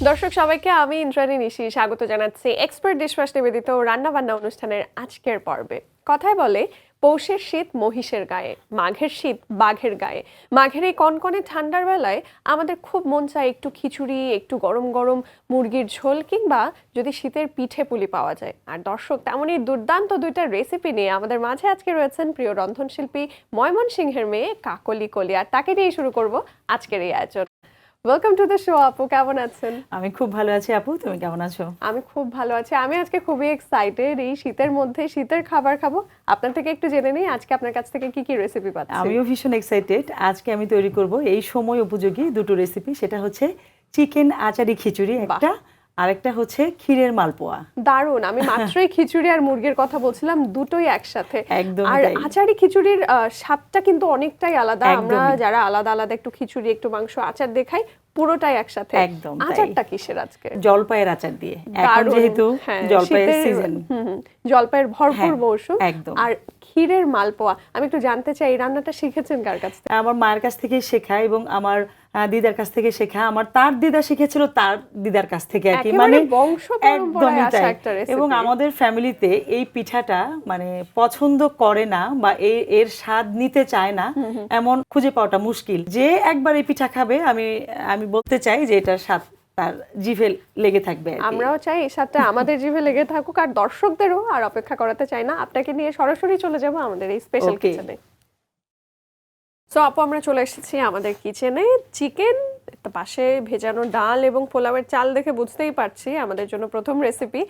দর্শক সবাইকে আমি ইন্দ্রাণী নিশি স্বাগত জানাচ্ছি এক্সপার্ট ডিশওয়াশ নিবেদিত রান্নাবান্না অনুষ্ঠানের আজকের পর্বে। কথায় বলে পৌষের শীত মহিষের গায়ে, মাঘের শীত বাঘের গায়ে। মাঘের এই কনকনে ঠান্ডার বেলায় আমাদের খুব মন চায় একটু খিচুড়ি, একটু গরম গরম মুরগির ঝোল, কিংবা যদি শীতের পিঠে পুলি পাওয়া যায়। আর দর্শক তেমনই দুর্দান্ত দুইটা রেসিপি নিয়ে আমাদের মাঝে আজকে রয়েছেন প্রিয় রন্ধনশিল্পী ময়মনসিংহের মেয়ে কাকলি কলি, আর তাকে নিয়ে শুরু করব আজকের এই আয়োজন। ওয়েলকাম টু দ্য শো আপু, কেমন আছেন? আমি খুব ভালো আছি আপু, তুমি কেমন আছো? আমি খুব ভালো আছি। আমি আজকে খুবই এক্সাইটেড, এই শীতের মধ্যে শীতের খাবার খাবো। আপনার থেকে একটু জেনে নেই আজকে আপনার কাছ থেকে কি কি রেসিপি পাচ্ছি। আমিও ভীষণ এক্সাইটেড। আজকে আমি তৈরি করব এই সময় উপযোগী দুটো রেসিপি, সেটা হচ্ছে চিকেন আচারি খিচুড়ি একটা, আরেকটা হচ্ছে ক্ষীরের মালপোয়া। দারুণ! আমি মাত্রই খিচুড়ি আর মুরগির কথা বলছিলাম, দুটোই একসাথে। একদম। আর আচারি খিচুড়ির স্বাদটা কিন্তু অনেকটাই আলাদা। আমরা একদমই। যারা আলাদা আলাদা একটু খিচুড়ি একটু মাংস আচার দেখাই, পুরোটাই একসাথে। একদম। আচারটা কিসের আজকে? জলপাইয়ের আচার দিয়ে, এখন দারুণ। যেহেতু হ্যাঁ, জলপাইয়ের শীতের সিজন। জলপাইয়ের ভরপুর হ্যাঁ, মৌসুম। একদম। আর ক্ষীরের মালপোয়া, আমি একটু জানতে চাই এই রান্নাটা শিখেছেন কার কাছ থেকে? আমার মায়ের কাছ থেকে শেখা এবং আমার দিদার কাছ থেকে শেখা। আমার তার দিদা শিখেছিল তার দিদার কাছ থেকে আর কি, একেবারে মানে বংশ পরম্পরায় একদমই আসা তাই। একটা রেসিপি। এবং আমাদের ফ্যামিলিতে এই পিঠাটা মানে পছন্দ করে না বা এর স্বাদ নিতে চায় না, এমন খুঁজে পাওয়াটা মুশকিল। যে একবার এই পিঠা খাবে, আমি বলতে চাই যে এটার স্বাদ তার জিভে লেগে থাকবে আর কি। আমরাও চাই এই স্বাদটা আমাদের জিভে লেগে থাকুক, আর দর্শকদেরও আর অপেক্ষা করাতে চাই না। আপনাকে নিয়ে সরাসরি চলে যাব আমাদের এই স্পেশাল Okay. কিচেনে। সো আপু, আমরা চলে এসেছি আমাদের কিচেনে। চিকেন, পাশে ভেজানো ডাল এবং পোলাওয়ের চাল দেখে বুঝতেই পারছি আমাদের জন্য প্রথম রেসিপি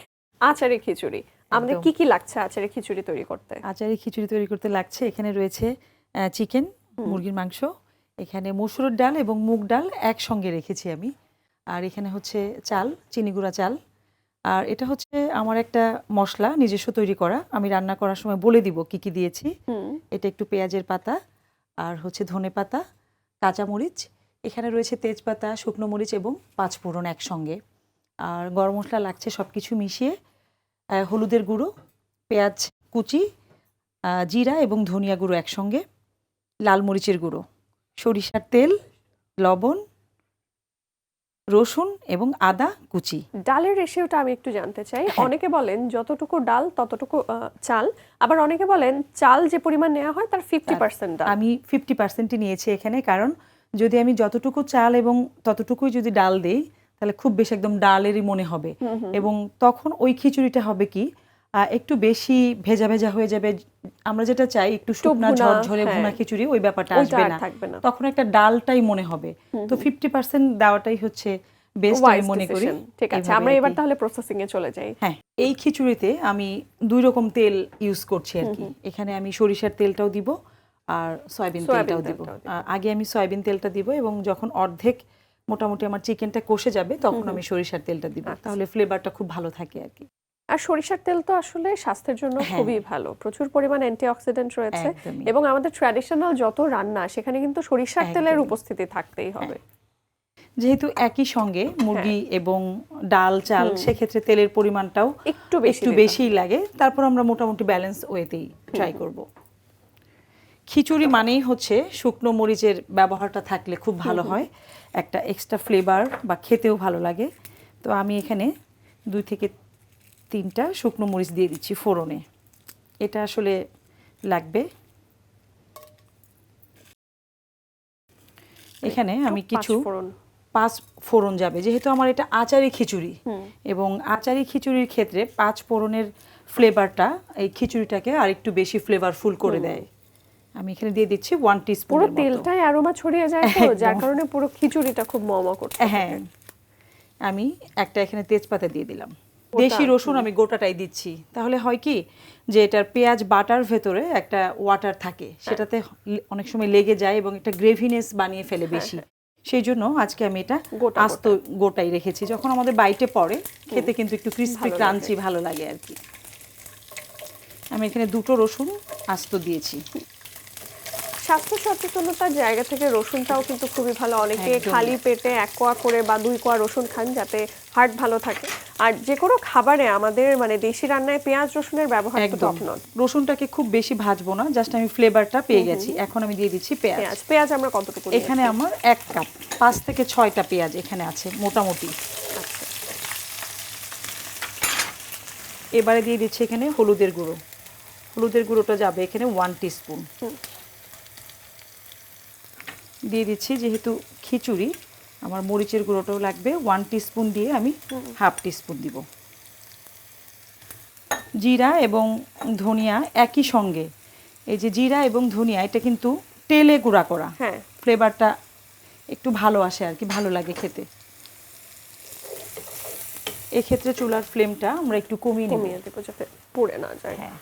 আচারি খিচুড়ি। আমাদের একদম। কি কি লাগছে আচারি খিচুড়ি তৈরি করতে? আচারি খিচুড়ি তৈরি করতে লাগছে, এখানে রয়েছে চিকেন, মুরগির মাংস, এখানে মসুরের ডাল এবং মুগ ডাল একসঙ্গে রেখেছি আমি, আর এখানে হচ্ছে চাল, চিনি গুঁড়া চাল। আর এটা হচ্ছে আমার একটা মশলা নিজস্ব তৈরি করা, আমি রান্না করার সময় বলে দিব কি কি দিয়েছি। এটা একটু পেঁয়াজের পাতা, আর হচ্ছে ধনে পাতা, কাঁচামরিচ, এখানে রয়েছে তেজপাতা, শুকনো মরিচ এবং পাঁচফোড়ন একসঙ্গে। আর গরম মশলা লাগছে সব কিছু মিশিয়ে, হলুদের গুঁড়ো, পেঁয়াজ কুচি, জিরা এবং ধনিয়া গুঁড়ো একসঙ্গে, লাল মরিচের গুঁড়ো, সরিষার তেল, লবণ, রসুন এবং আদা কুচি। ডালের রেশিওটা আমি একটু জানতে চাই। অনেকে বলেন যতটুকু ডাল ততটুকু চাল, আবার অনেকে বলেন চাল যে পরিমাণ নেওয়া হয় তার 50% ডাল। আমি 50%ই নিয়েছি এখানে, কারণ যদি আমি যতটুকু চাল এবং ততটুকুই যদি ডাল দেই তাহলে খুব বেশি একদম ডালেরই মনে হবে, এবং তখন ওই খিচুড়িটা হবে কি একটু বেশি ভেজা ভেজা হয়ে যাবে। আমরা যেটা চাই একটু শুকনা ঝরঝরে ভুনা খিচুড়ি, ওই ব্যাপারটা আসবে না, তখন একটা ডালটাই মনে হবে। তো 50% দেওয়াটাই হচ্ছে বেস্ট আমি মনে করি। ঠিক আছে, আমরা এবার তাহলে প্রসেসিং এ চলে যাই। হ্যাঁ, এই খিচুড়িতে আমি 2 রকম তেল ইউজ করছি আর কি। এখানে আমি সরিষার তেলটাও দিব আর সয়াবিন তেলটাও দিব। আগে আমি সয়াবিন তেলটা দিব, এবং যখন অর্ধেক মোটামুটি আমার চিকেনটা কষে যাবে তখন আমি সরিষার তেলটা দিব, তাহলে ফ্লেভারটা খুব ভালো থাকে আর কি। আর সরিষার তেল তো আসলে স্বাস্থ্যের জন্য খুবই ভালো, প্রচুর পরিমাণ অ্যান্টিঅক্সিডেন্ট রয়েছে, এবং আমাদের ট্র্যাডিশনাল যত রান্না সেখানে কিন্তু সরিষার তেলের উপস্থিতি থাকতেই হবে। যেহেতু একই সঙ্গে মুরগি এবং ডাল চাল, সেক্ষেত্রে তেলের পরিমাণটাও একটু বেশিই লাগে। তারপর আমরা মোটামুটি ব্যালেন্স ওয়েতেই ট্রাই করব। খিচুড়ি মানেই হচ্ছে শুকনো মরিচের ব্যবহারটা থাকলে খুব ভালো হয়, একটা এক্সট্রা ফ্লেভার বা খেতেও ভালো লাগে। তো আমি এখানে 2 থেকে 3টা শুকনো মরিচ দিয়ে দিচ্ছি ফোড়নে, এটা আসলে লাগবে। এখানে আমি কিছু 5 ফোড়ন যাবে, যেহেতু আমার এটা আচারি খিচুড়ি, এবং আচারি খিচুড়ির ক্ষেত্রে 5 ফোড়নের ফ্লেভারটা এই খিচুড়িটাকে আর একটু বেশি ফ্লেভারফুল করে দেয়। আমি এখানে দিয়ে দিচ্ছি 1 টিস্পুন। পুরো তেলটাই অ্যারোমা ছড়িয়ে যায় তো, যার কারণে পুরো খিচুড়িটা খুব মমা করছে। হ্যাঁ, আমি একটা এখানে তেজপাতা দিয়ে দিলাম। দেশি রসুন আমি গোটাটাই দিচ্ছি, তাহলে হয় কি যে এটার পেঁয়াজ বাটার ভেতরে একটা ওয়াটার থাকে, সেটাতে অনেক সময় লেগে যায় এবং একটা গ্রেভিনেস বানিয়ে ফেলে বেশি। সেই জন্য আজকে আমি এটা আস্ত গোটাই রেখেছি, যখন আমাদের বাইটে পড়ে খেতে কিন্তু একটু ক্রিস্পি ক্রাঞ্চি ভালো লাগে আর কি। আমি এখানে 2টো রসুন আস্ত দিয়েছি। স্বাস্থ্য সচেতনতার জায়গা থেকে রসুনটাও কিন্তু খুবই ভালো। অনেকে খালি পেটে 1 কোয়া করে বা 2 কোয়া রসুন খান যাতে হার্ট ভালো থাকে। আর যে কোনো খাবারে আমাদের মানে দেশি রান্নায় পেঁয়াজ রসুনের ব্যবহার তো টপ নট। রসুনটাকে খুব বেশি ভাজবো না, জাস্ট আমি ফ্লেভারটা পেয়ে গেছি। এখন আমি দিয়ে দিচ্ছি পেঁয়াজ। পেঁয়াজ আমরা কতটুকু? এখানে আমার 1 কাপ, 5 থেকে 6টা পেঁয়াজ এখানে আছে মোটামুটি। এবারে দিয়ে দিচ্ছি এখানে হলুদের গুঁড়ো। হলুদের গুঁড়োটা যাবে এখানে 1 টিস্পুন। দিয়ে দিচ্ছি, যেহেতু খিচুড়ি আমার মরিচের গুঁড়োটাও লাগবে, 1 টিস্পুন দিয়ে আমি হাফ টিস্পুন দিব। জিরা এবং ধনিয়া একই সঙ্গে, এই যে জিরা এবং ধনিয়া এটা কিন্তু তেলে গুঁড়া করা, হ্যাঁ, ফ্লেভারটা একটু ভালো আসে আর কি, ভালো লাগে খেতে। এক্ষেত্রে চুলার ফ্লেমটা আমরা একটু কমিয়ে নেব। কমিয়ে দেবো যাতে পুড়ে না যায়। হ্যাঁ,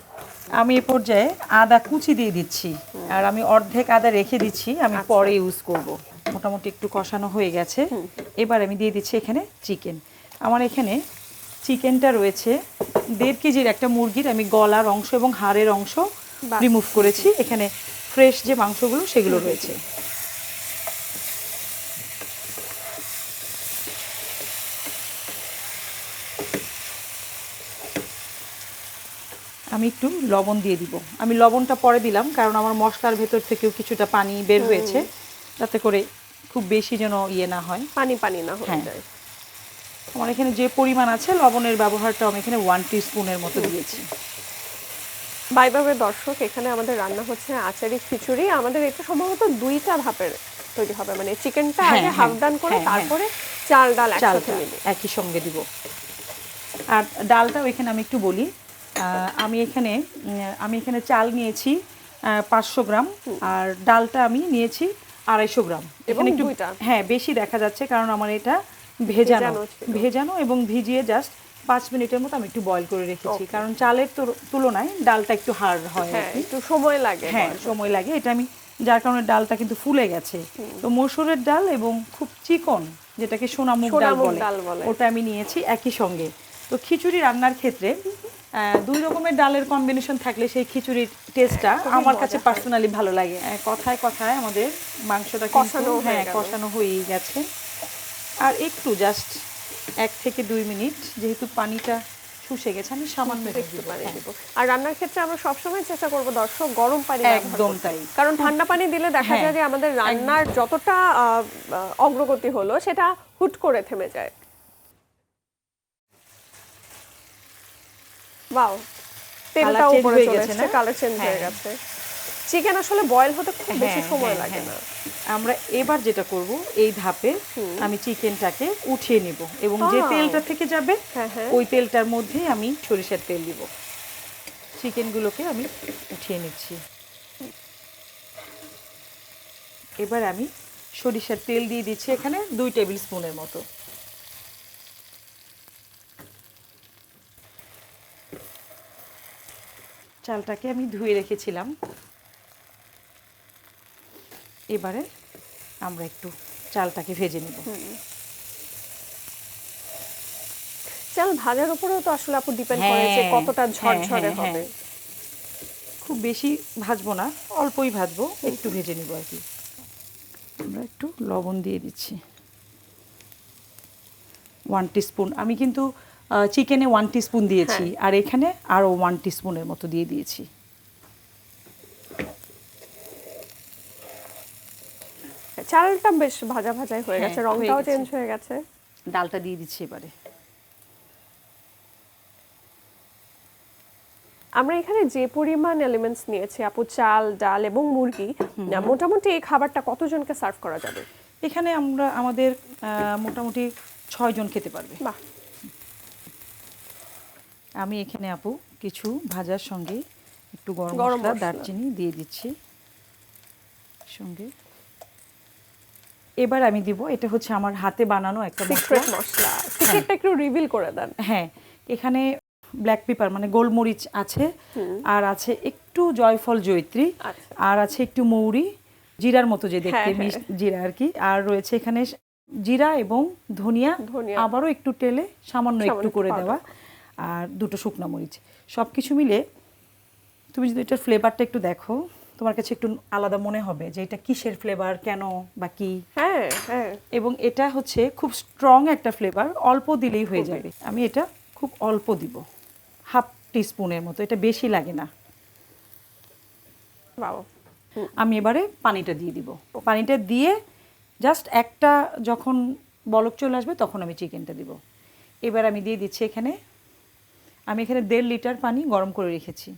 আমি এ পর্যায়ে আদা কুচি দিয়ে দিচ্ছি, আর আমি অর্ধেক আদা রেখে দিচ্ছি, আমি পরে ইউজ করব। মোটামুটি একটু কষানো হয়ে গেছে। এবার আমি দিয়ে দিচ্ছি এখানে চিকেন। আমার এখানে চিকেনটা রয়েছে 1.5 কেজির একটা মুরগির, আমি গলার অংশ এবং হাড়ের অংশ রিমুভ করেছি। এখানে ফ্রেশ যে মাংসগুলো সেগুলো রয়েছে। আমি একটু লবণ দিয়ে দিব। আমি লবণটা পরে দিলাম কারণ আমার মশলার ভেতর থেকেও কিছুটা পানি বের হয়েছে, যাতে করে খুব বেশি যেন ইয়ে না হয়, পানি পানি না হয়ে হ্যাঁ। যায়। আমার এখানে যে পরিমাণ আছে লবণের ব্যবহারটা আমি এখানে 1 টিস্পুনের মতো দিয়েছি। বাইভাবে দর্শক, এখানে আমাদের রান্না হচ্ছে আচারি খিচুড়ি। আমাদের এটা সম্ভবত 2টা ধাপের তৈরি হবে, মানে চিকেনটা হ্যাঁ, আগে হ্যাঁ, হাফ ডান করে হ্যাঁ, তারপরে চাল ডাল একসাথে চালটা মিলে। একই সঙ্গে দিব। আর ডালটাও এখানে আমি একটু বলি, আমি এখানে চাল নিয়েছি 500 গ্রাম, আর ডালটা আমি নিয়েছি 250 গ্রাম। এবং এখানে একটু দুইটা? হ্যাঁ বেশি দেখা যাচ্ছে কারণ আমার এটা ভেজানো ভেজানো ছিল। ভেজানো এবং ভিজিয়ে জাস্ট 5 মিনিটের মতো আমি একটু বয়েল করে রেখেছি, কারণ চালের তুলনায় ডালটা একটু হার্ড হয় আর হ্যাঁ, কি। একটু সময় লাগে। হ্যাঁ, সময় লাগে। এটা আমি যার কারণে ডালটা কিন্তু ফুলে গেছে। তো মসুরের ডাল এবং খুব চিকন, যেটাকে সোনামুগ ডাল ডাল বলে। ওটা আমি নিয়েছি একই সঙ্গে। তো খিচুড়ি রান্নার ক্ষেত্রে 2 রকমের ডালের কম্বিনেশন থাকলে সেই খিচুড়ির টেস্টটা আমার কাছে পার্সোনালি ভালো লাগে। কথায় কথায় আমাদের মাংসটা কিন্তু কষানো হয়েই গেছে। আর একটু জাস্ট 1 থেকে 2 মিনিট, যেহেতু পানিটা শুষে গেছে, আমি সামান্য একটু পানি দিব। আর রান্নার ক্ষেত্রে আমরা সবসময় চেষ্টা করব দর্শক গরম পানি ব্যবহার একদম করতে। তাই। কারণ ঠান্ডা পানি দিলে দেখা যায় যে আমাদের রান্নার যতটা অগ্রগতি হলো সেটা হুট করে থেমে যায়। ওয়াও, তেলটাও উপরে চলে এসেছে, কালার চেঞ্জ হয়ে গেছে। চিকেন আসলে বয়েল হতে খুব বেশি সময় লাগে না। আমরা এবার যেটা করব, এই ধাপে আমি চিকেনটাকে উঠিয়ে নিব এবং যে তেলটা থেকে যাবে ওই তেলটার মধ্যে আমি সরিষার তেল দিব। চিকেনগুলোকে আমি উঠিয়ে নিচ্ছি। এবার আমি সরিষার তেল দিয়ে দিচ্ছি এখানে 2 টেবিল স্পুনের মতো। চালটাকে আমি ধুয়ে রেখেছিলাম। এবারে আমরা একটু চালটাকে ভেজে নেব। চাল ভাজার উপরেও তো আসলে আপু ডিপেন্ড করে যে কতটা ঝরঝরে হবে। খুব বেশি ভাজবো না, অল্পই ভাজবো, একটু ভেজে নিব আর কি। আমরা একটু লবণ দিয়ে দিচ্ছি 1 টিস্পুন। আমি কিন্তু চিকেনে 1 টিস্পুন দিয়েছি, আর এখানে আরও 1 টিস্পুনের মতো দিয়ে দিয়েছি। চালটা বেশ ভাজা ভাজাই হয়ে গেছে, রংটাও চেঞ্জ হয়ে গেছে। ডালটা দিয়ে দিচ্ছি এবারে। আমরা এখানে যে পরিমাণ এলিমেন্টস নিয়েছি আপু, চাল ডাল এবং মুরগি, মোটামুটি এই খাবারটা কতজনকে সার্ভ করা যাবে? এখানে আমাদের মোটামুটি 6 জন খেতে পারবে। বাহ। আমি এখানে আপু কিছু ভাজার সঙ্গে একটু গরম মশলা, দারচিনি দিয়ে দিচ্ছি সঙ্গে। এবার আমি দিব, এটা হচ্ছে আমার হাতে বানানো একটা সিক্রেট মশলা। সিক্রেটটা একটু রিভিল করে দেন। হ্যাঁ, এখানে ব্ল্যাক পেপার মানে গোলমরিচ আছে, আর আছে একটু জয়ফল জয়িত্রী, আর আছে একটু মৌরি, জিরার মতো যে দেখতে জিরা আর কি, আর রয়েছে এখানে জিরা এবং ধনিয়া, আবারও একটু তেলে সামান্য একটু করে দেওয়া, আর 2টো শুকনো মরিচ। সব কিছু মিলে তুমি যদি এটার ফ্লেভারটা একটু দেখো, তোমার কাছে একটু আলাদা মনে হবে যে এটা কিসের ফ্লেভার, কেন বা কি। হ্যাঁ হ্যাঁ, এবং এটা হচ্ছে খুব স্ট্রং একটা ফ্লেভার, অল্প দিলেই হয়ে যাবে। আমি এটা খুব অল্প দিব, হাফ টিস্পুনের মতো, এটা বেশি লাগে না। আমি এবারে পানিটা দিয়ে দিব। পানিটা দিয়ে জাস্ট একটা যখন বলক চলে আসবে তখন আমি চিকেনটা দিব। এবার আমি দিয়ে দিচ্ছি এখানে আমি এখানে 1.5 লিটার পানি গরম করে রেখেছি।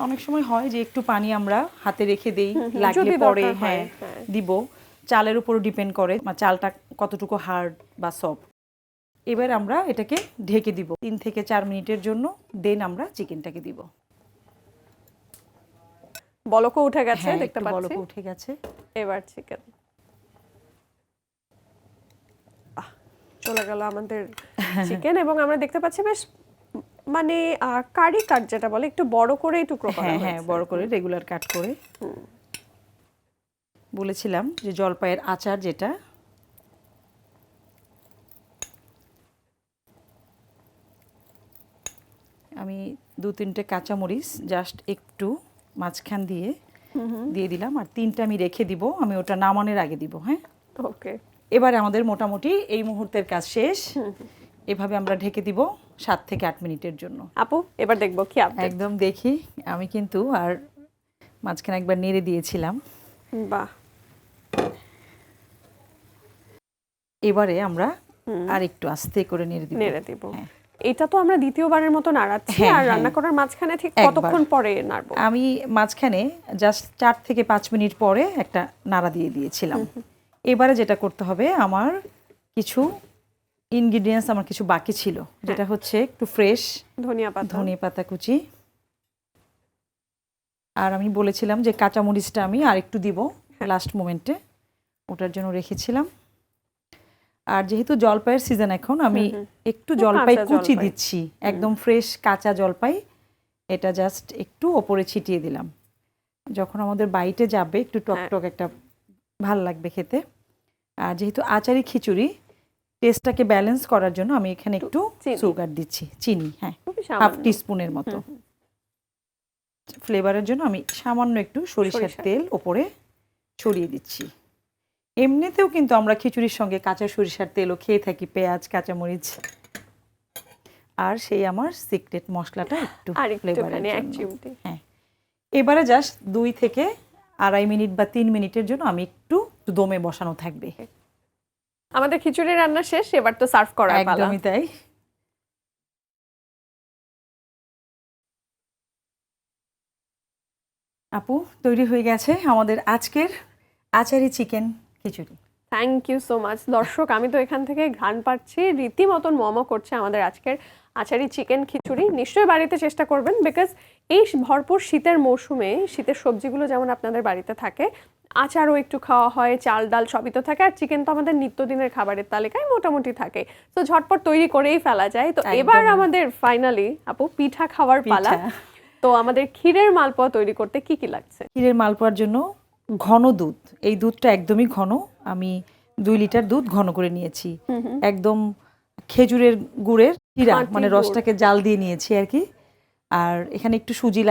অনেক সময় হয় যে একটু পানি আমরা হাতে রেখে দেই, লাগলে যদি পরে দরকার হয়, হ্যাঁ দিব। চালের উপর ডিপেন্ড করে চালটা কতটুকু হার্ড বা সফট। এবার আমরা এটাকে ঢেকে দিব 3 থেকে 4 মিনিটের জন্য, দেন আমরা চিকেনটাকে দিব। বলকও উঠে গেছে, হ্যাঁ, দেখতে একটু পাচ্ছি। বলক উঠে গেছে। এবার চিকেন চলে গেল আমাদের চিকেন, এবং আমরা দেখতে পাচ্ছি বেশ মানে কারি কাট যেটা বলে, একটু বড় করে টুকরো করা হ্যাঁ হয়েছে। বড় করে রেগুলার কাট করে। বলেছিলাম যে জলপাইয়ের আচার যেটা, আমি 2-3টে কাঁচামরিচ জাস্ট একটু মাঝখান দিয়ে দিয়ে দিলাম, আর 3টা আমি রেখে দিব, আমি ওটা নামানোর আগে দিব। হ্যাঁ, ওকে। এবারে আমাদের মোটামুটি এই মুহূর্তের কাজ শেষ। এভাবে আমরা ঢেকে দিব 7 থেকে 8 মিনিটের জন্য। আপু এবার দেখবো কি আপডেট। একদম দেখি, আমি কিন্তু আর মাঝখানে একবার নেড়ে দিয়েছিলাম। বাহ, এবারে আমরা আর একটু আস্তে করে নেড়ে দিব। নেড়ে দিব। হ্যাঁ। এটা তো আমরা দ্বিতীয়বারের মতো নাড়াচ্ছি, হ্যাঁ, আর হ্যাঁ। রান্না করার মাঝখানে ঠিক একবার। কতক্ষণ পরে নাড়বো? আমি মাঝখানে জাস্ট 4 থেকে 5 মিনিট পরে একটা নাড়া দিয়ে দিয়েছিলাম। এবারে যেটা করতে হবে, আমার কিছু ইনগ্রিডিয়েন্টস আমার কিছু বাকি ছিল, যেটা হচ্ছে একটু ফ্রেশ ধনিয়া পাতা কুচি, আর আমি বলেছিলাম যে কাঁচামরিচটা আমি আর একটু দিব লাস্ট মোমেন্টে, ওটার জন্য রেখেছিলাম। আর যেহেতু জলপাইয়ের সিজন এখন, আমি একটু জলপাই কুচি দিচ্ছি, একদম ফ্রেশ কাঁচা জলপাই। এটা জাস্ট একটু ওপরে ছিটিয়ে দিলাম, যখন আমাদের বাইটে যাবে একটু টকটক একটা ভাল লাগবে খেতে। আর যেহেতু আচারি খিচুড়ি, টেস্টটাকে ব্যালেন্স করার জন্য আমি এখানে একটু সুগার দিচ্ছি, চিনি, হ্যাঁ, হাফ টিস্পুনের মতো। ফ্লেভারের জন্য আমি সামান্য একটু সরিষার তেল ওপরে ছড়িয়ে দিচ্ছি। এমনিতেও কিন্তু আমরা খিচুড়ির সঙ্গে কাঁচা সরিষার তেলও খেয়ে থাকি, পেঁয়াজ, কাঁচামরিচ। আর সেই আমার সিক্রেট মশলাটা একটু ফ্লেভারের জন্য। হ্যাঁ, এবারে জাস্ট 2 থেকে 2.5 মিনিট বা 3 মিনিটের জন্য আমি একটু দমে বসানো থাকবে। আমাদের খিচুড়ি রান্না শেষ, এবার তো সার্ভ করার পালা। একদমই তাই। আপু, তৈরি হয়ে গেছে আমাদের আজকের আচারি chicken khichdi. Thank you so much. দর্শক, আমি তো এখান থেকে ঘ্রাণ পাচ্ছি, রীতিমতন মমো করছে আমাদের আজকের আচারি চিকেন খিচুড়ি। নিশ্চয়ই বাড়িতে চেষ্টা করবেন, বিকজ এই ভরপুর শীতের মৌসুমে শীতের সবজিগুলো যেমন আপনাদের বাড়িতে থাকে, আচারও একটু খাওয়া হয়, চাল ডাল সবই তো থাকে, আর চিকেন তো আমাদের নিত্যদিনের খাবারের তালিকায় মোটামুটি থাকে, তো ঝটপট তৈরি করেই ফেলা যায়। তো এবার আমাদের ফাইনালি আপু পিঠা খাওয়ার পালা। তো আমাদের ক্ষীরের মালপোয়া তৈরি করতে কি কি লাগছে? ক্ষীরের মালপোয়ার জন্য ঘন দুধ, এই দুধটা একদমই ঘন, আমি 2 লিটার দুধ ঘন করে নিয়েছি। একদম খেজুরের গুড়ের ক্ষীরা, মানে রসটাকে জাল দিয়ে নিয়েছি আর কি। আর এখানে একটু সুজি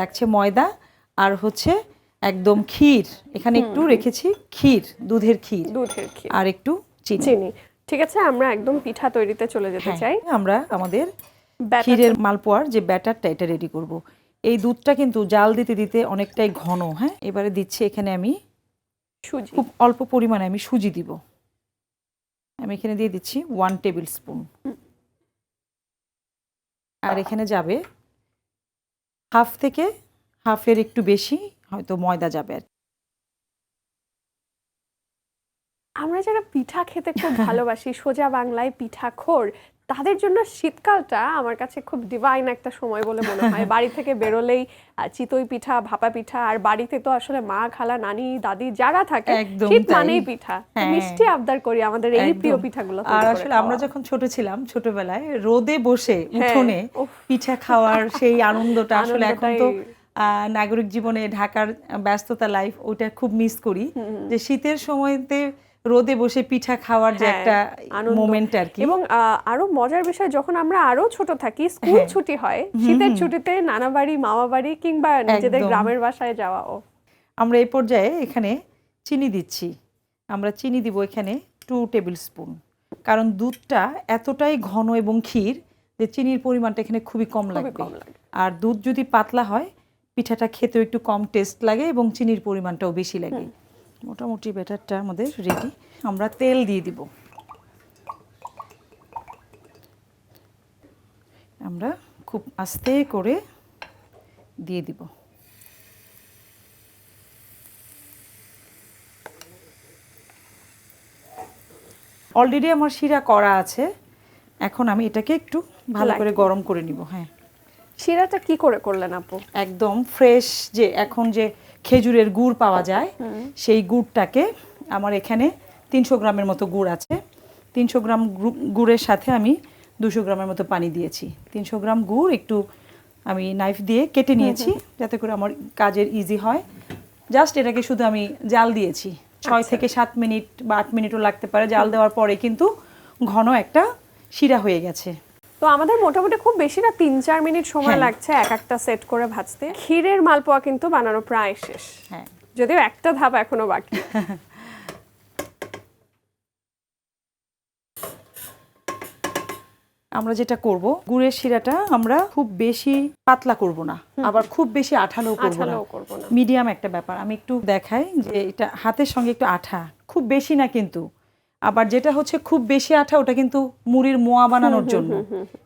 লাগছে ময়দা, আর হচ্ছে একদম ক্ষীর, এখানে একটু রেখেছি ক্ষীর, দুধের ক্ষীর, আর একটু চিনি। ঠিক আছে, আমরা একদম পিঠা তৈরিতে চলে যেতে চাই। আমরা আমাদের ক্ষীরের মালপোয়ার যে ব্যাটারটা, এটা রেডি করব। এই দুধটা কিন্তু জাল দিতে দিতে অনেকটাই ঘন। হ্যাঁ, এবারে দিচ্ছি এখানে আমি সুজি, খুব অল্প পরিমাণে আমি সুজি দিব। আমি এখানে দিয়ে দিচ্ছি 1 টেবিল স্পুন, আর এখানে যাবে হাফ থেকে হাফের একটু বেশি হয়তো ময়দা যাবে আর। আমরা যারা পিঠা খেতে খুব ভালোবাসি, সোজা বাংলায় পিঠাখোর, তাদের জন্য শীতকালটা আমার কাছে খুব ডিভাইন একটা সময় বলে মনে হয়। বাড়ি থেকে বেরোলেই চিতই পিঠা, ভাপা পিঠা, আর বাড়িতে তো আসলে মা, খালা, নানি, দাদি যারা থাকে, শীত মানেই পিঠা। মিষ্টি আবদার করি আমাদের এই প্রিয় পিঠাগুলো। আর আসলে আমরা যখন ছোট ছিলাম, ছোটবেলায় রোদে বসে উঠোনে পিঠা খাওয়ার সেই আনন্দটা, আসলে এখন তো নাগরিক জীবনে ঢাকার ব্যস্ততা লাইফ, ওটা খুব মিস করি, যে শীতের সময়তে রোদে বসে পিঠা খাওয়ার যে একটা মোমেন্ট আর কি। এবং আরো মজার বিষয়, যখন আমরা আরো ছোট থাকি, স্কুল ছুটি হয়, শীতের ছুটিতে নানা বাড়ি, মামা বাড়ি, কিংবা নিজেদের গ্রামের বাসায় যাওয়া। আমরা এই পর্যায়ে এখানে চিনি দিচ্ছি। আমরা চিনি দিব এখানে 2 টেবিল স্পুন, কারণ দুধটা এতটাই ঘন এবং ক্ষীর যে চিনির পরিমাণটা এখানে খুবই কম লাগবে। আর দুধ যদি পাতলা হয়, পিঠাটা খেতেও একটু কম টেস্ট লাগে এবং চিনির পরিমাণটাও বেশি লাগে। মোটামুটি ব্যাটারটা আমাদের রেডি। আমরা তেল দিয়ে দিব। আমরা খুব আস্তে করে দিয়ে দিব। অলরেডি আমার শিরা করা আছে, এখন আমি এটাকে একটু ভালো করে গরম করে নিব। হ্যাঁ, শিরাটা কি করে করলেন আপু? একদম ফ্রেশ যে এখন যে খেজুরের গুড় পাওয়া যায়, সেই গুড়টাকে আমার এখানে 300 গ্রামের মতো গুড় আছে। 300 গ্রাম গুড়ের সাথে আমি 200 গ্রামের মতো পানি দিয়েছি। 300 গ্রাম গুড় একটু আমি নাইফ দিয়ে কেটে নিয়েছি যাতে করে আমার কাজের ইজি হয়। জাস্ট এটাকে শুধু আমি জাল দিয়েছি 6 থেকে 7 মিনিট বা 8 মিনিটও লাগতে পারে। জাল দেওয়ার পরে কিন্তু ঘন একটা শিরা হয়ে গেছে। তো আমাদের মোটামুটি খুব বেশি না 3-4 মিনিট সময় লাগছে এক একটা সেট করে ভাজতে। ক্ষীরের মালপোয়া কিন্তু বানানো প্রায় শেষ। হ্যাঁ, যদিও একটা ধাপ এখনো বাকি। আমরা যেটা করব, গুড়ের শিরাটা আমরা খুব বেশি পাতলা করব না, আবার খুব বেশি আঠালো করব না, মিডিয়াম একটা ব্যাপার। আমি একটু দেখাই যে এটা হাতের সঙ্গে একটু আঠা, খুব বেশি না কিন্তু। আবার যেটা হচ্ছে খুব বেশি আঠা, ওটা কিন্তু মুড়ির মোয়া বানানোর জন্য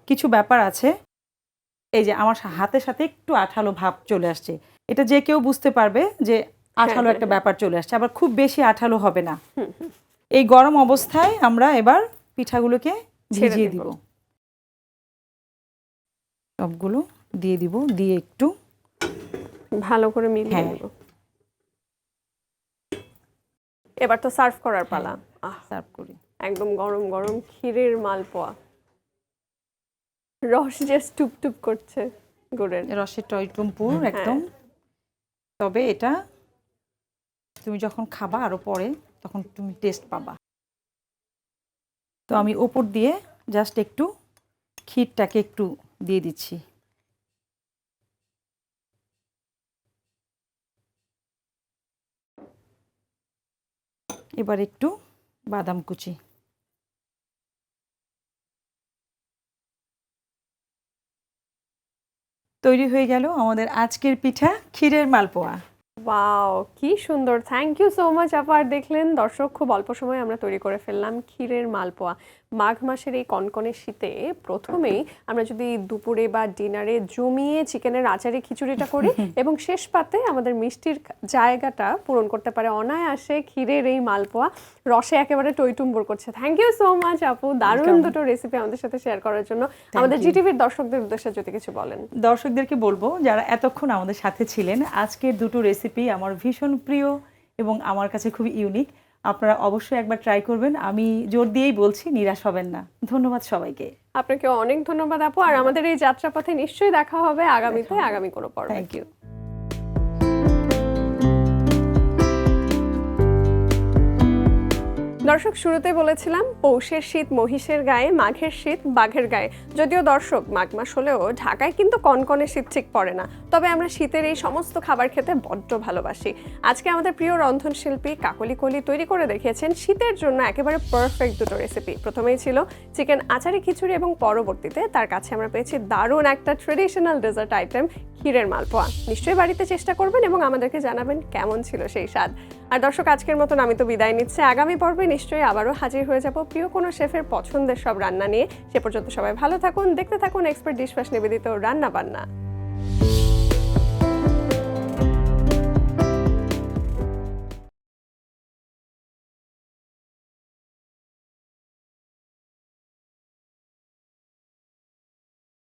কিছু ব্যাপার আছে। এই যে আমার হাতের সাথে একটু আঠালো ভাব চলে আসছে, এটা যে কেউ বুঝতে পারবে যে আঠালো একটা ব্যাপার চলে আসছে। আবার খুব বেশি আঠালো হবে না। এই গরম অবস্থায় আমরা এবার পিঠাগুলোকে ভিজিয়ে দিব। সবগুলো দিয়ে দিব, দিয়ে একটু ভালো করে মিলিয়ে নেব। এবার তো সার্ভ করার পালা। সার্ভ করি। একদম গরম গরম ক্ষীরের মালপোয়া, রস যে টুপটুপ করছে গুড়ের, রসের টইটুম্পুর একদম। তবে এটা তুমি যখন খাবা আরো পরে, তখন তুমি টেস্ট পাবা। তো আমি উপর দিয়ে জাস্ট একটু ক্ষীরটাকে একটু দিয়ে দিচ্ছি। এবার একটু বাদাম কুচি। তৈরি হয়ে গেল আমাদের আজকের পিঠা ক্ষীরের মালপোয়া। ওয়াও, কি সুন্দর! থ্যাংক ইউ সো মাচ আপা। আর দেখলেন দর্শক, খুব অল্প সময়ে আমরা তৈরি করে ফেললাম ক্ষীরের মালপোয়া। মাঘ মাসের এই কনকনে শীতে প্রথমেই আমরা যদি দুপুরে বা ডিনারে জমিয়ে চিকেনের আচারি খিচুড়িটা করি এবং শেষ পাতে আমাদের মিষ্টির জায়গাটা পূরণ করতে পারে অনায়াসে ক্ষীরের এই মালপোয়া, রসে একেবারে টইটুম্বুর করছে। থ্যাংক ইউ সো মাচ আপু, দারুণ দুটো রেসিপি আমাদের সাথে শেয়ার করার জন্য। আমাদের জিটিভির দর্শকদের উদ্দেশ্যে যদি কিছু বলেন। দর্শকদেরকে বলবো যারা এতক্ষণ আমাদের সাথে ছিলেন, আজকের দুটো রেসিপি আমার ভীষণ প্রিয় এবং আমার কাছে খুবই ইউনিক। আপনারা অবশ্যই একবার ট্রাই করবেন। আমি জোর দিয়েই বলছি, নিরাশ হবেন না। ধন্যবাদ সবাইকে। আপনাকে অনেক ধন্যবাদ আপু। আর আমাদের এই যাত্রাপথে নিশ্চয়ই দেখা হবে আগামীতে, আগামী কোনো পর্বে। Thank you. দর্শক, শুরুতে বলেছিলাম পৌষের শীত মহিষের গায়ে, মাঘের শীত বাঘের গায়ে। যদিও দর্শক, মাঘ মাস হলেও ঢাকায় কিন্তু কনকনে শীত ঠিক পড়ে না। তবে আমরা শীতের এই সমস্ত খাবার খেতে বড্ড ভালোবাসি। আজকে আমাদের প্রিয় রন্ধনশিল্পী কাকলি কলি তৈরি করে দেখিয়েছেন শীতের জন্য একেবারে পারফেক্ট দুটো রেসিপি। প্রথমেই ছিল চিকেন আচারি খিচুড়ি এবং পরবর্তীতে তার কাছে আমরা পেয়েছি দারুণ একটা ট্রেডিশনাল ডেজার্ট আইটেম ক্ষীরের মালপোয়া। নিশ্চয়ই বাড়িতে চেষ্টা করবেন এবং আমাদেরকে জানাবেন কেমন ছিল সেই স্বাদ। আর দর্শক, আজকের মতন আমি তো বিদায় নিচ্ছি। আগামী পর্বে নিশ্চয়ই আবারও হাজির হয়ে যাব প্রিয় কোনো শেফের পছন্দের সব রান্না নিয়ে। সে পর্যন্ত সবাই ভালো থাকুন, দেখতে থাকুন এক্সপার্ট ডিশওয়াশ নিবেদিত রান্না বান্না।